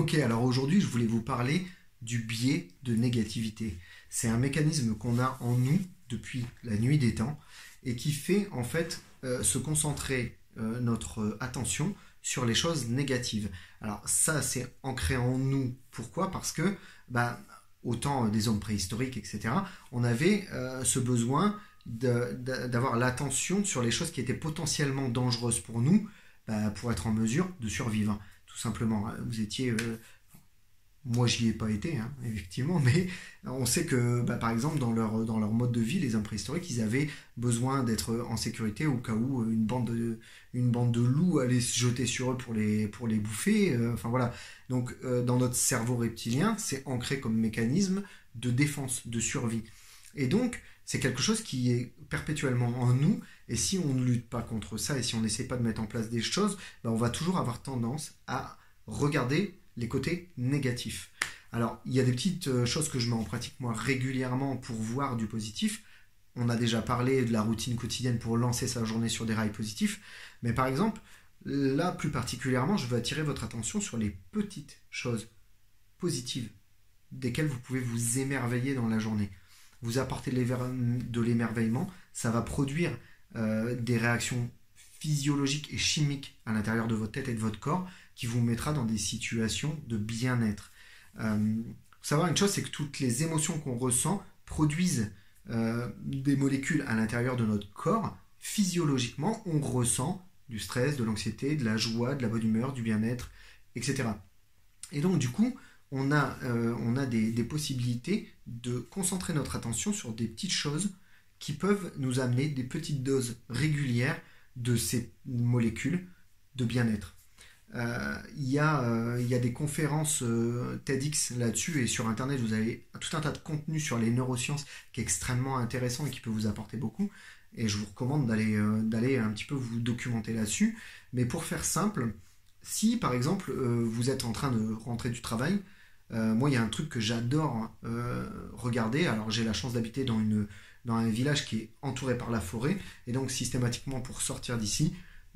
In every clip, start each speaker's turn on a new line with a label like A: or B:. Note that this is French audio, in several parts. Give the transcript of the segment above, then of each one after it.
A: Ok, alors aujourd'hui, je voulais vous parler du biais de négativité. C'est un mécanisme qu'on a en nous depuis la nuit des temps et qui fait en fait se concentrer notre attention sur les choses négatives. Alors ça, c'est ancré en nous. Pourquoi? Parce que autant des hommes préhistoriques, etc., on avait ce besoin d'avoir l'attention sur les choses qui étaient potentiellement dangereuses pour nous, pour être en mesure de survivre, tout simplement. Vous étiez... moi, j'y ai pas été, hein, effectivement, mais on sait que, par exemple, dans leur mode de vie, les hommes préhistoriques, ils avaient besoin d'être en sécurité au cas où une bande de loups allait se jeter sur eux pour les bouffer. Enfin voilà. Donc, dans notre cerveau reptilien, c'est ancré comme mécanisme de défense, de survie. Et donc, c'est quelque chose qui est perpétuellement en nous. Et si on ne lutte pas contre ça et si on n'essaie pas de mettre en place des choses, on va toujours avoir tendance à regarder les côtés négatifs. Alors, il y a des petites choses que je mets en pratique moi régulièrement pour voir du positif. On a déjà parlé de la routine quotidienne pour lancer sa journée sur des rails positifs. Mais par exemple, là plus particulièrement, je veux attirer votre attention sur les petites choses positives desquelles vous pouvez vous émerveiller dans la journée. Vous apportez de l'émerveillement, ça va produire des réactions physiologiques et chimiques à l'intérieur de votre tête et de votre corps qui vous mettra dans des situations de bien-être. Faut savoir une chose, c'est que toutes les émotions qu'on ressent produisent des molécules à l'intérieur de notre corps. Physiologiquement, on ressent du stress, de l'anxiété, de la joie, de la bonne humeur, du bien-être, etc. Et donc, du coup, on a des possibilités de concentrer notre attention sur des petites choses qui peuvent nous amener des petites doses régulières de ces molécules de bien-être. Il y a des conférences TEDx là-dessus et sur internet vous avez tout un tas de contenu sur les neurosciences qui est extrêmement intéressant et qui peut vous apporter beaucoup et je vous recommande d'aller un petit peu vous documenter là-dessus. Mais pour faire simple, si par exemple vous êtes en train de rentrer du travail, moi il y a un truc que j'adore regarder. Alors j'ai la chance d'habiter dans un village qui est entouré par la forêt et donc systématiquement pour sortir d'ici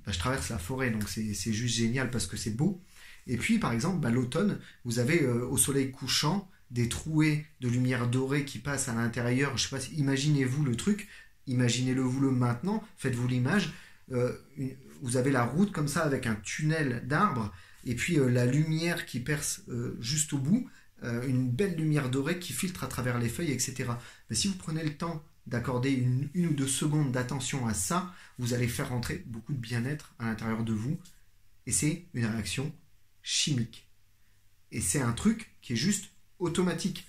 A: je traverse la forêt, donc c'est juste génial parce que c'est beau. Et puis, par exemple, l'automne, vous avez au soleil couchant des trouées de lumière dorée qui passent à l'intérieur. Je sais pas, imaginez-vous le truc, imaginez-le vous le maintenant, faites-vous l'image. Vous avez la route comme ça avec un tunnel d'arbres et puis la lumière qui perce juste au bout, une belle lumière dorée qui filtre à travers les feuilles, etc. Mais si vous prenez le temps d'accorder une ou deux secondes d'attention à ça, vous allez faire rentrer beaucoup de bien-être à l'intérieur de vous. Et c'est une réaction chimique. Et c'est un truc qui est juste automatique.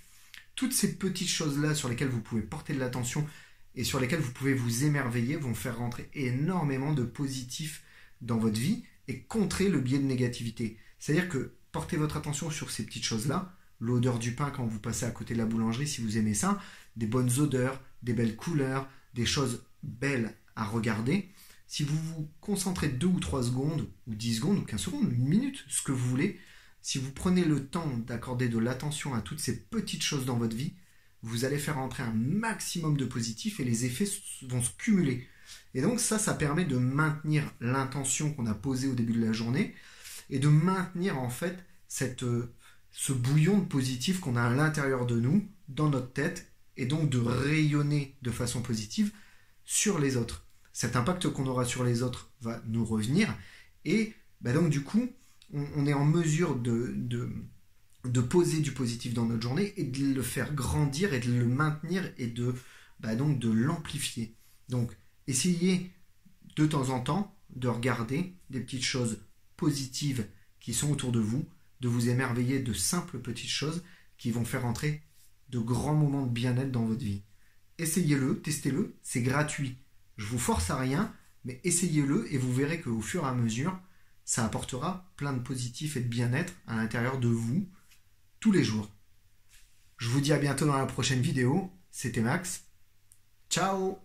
A: Toutes ces petites choses-là sur lesquelles vous pouvez porter de l'attention et sur lesquelles vous pouvez vous émerveiller vont faire rentrer énormément de positif dans votre vie et contrer le biais de négativité. C'est-à-dire que portez votre attention sur ces petites choses-là, l'odeur du pain quand vous passez à côté de la boulangerie si vous aimez ça, des bonnes odeurs, des belles couleurs, des choses belles à regarder. Si vous vous concentrez 2 ou 3 secondes, ou 10 secondes, ou 15 secondes, une minute, ce que vous voulez, si vous prenez le temps d'accorder de l'attention à toutes ces petites choses dans votre vie, vous allez faire entrer un maximum de positif et les effets vont se cumuler. Et donc ça permet de maintenir l'intention qu'on a posée au début de la journée et de maintenir en fait ce bouillon de positif qu'on a à l'intérieur de nous, dans notre tête, et donc de rayonner de façon positive sur les autres. Cet impact qu'on aura sur les autres va nous revenir et donc du coup on est en mesure de poser du positif dans notre journée et de le faire grandir et de le maintenir et donc de l'amplifier. Donc essayez de temps en temps de regarder des petites choses positives qui sont autour de vous émerveiller de simples petites choses qui vont faire entrer de grands moments de bien-être dans votre vie. Essayez-le, testez-le, c'est gratuit. Je vous force à rien, mais essayez-le et vous verrez qu'au fur et à mesure, ça apportera plein de positifs et de bien-être à l'intérieur de vous tous les jours. Je vous dis à bientôt dans la prochaine vidéo. C'était Max. Ciao!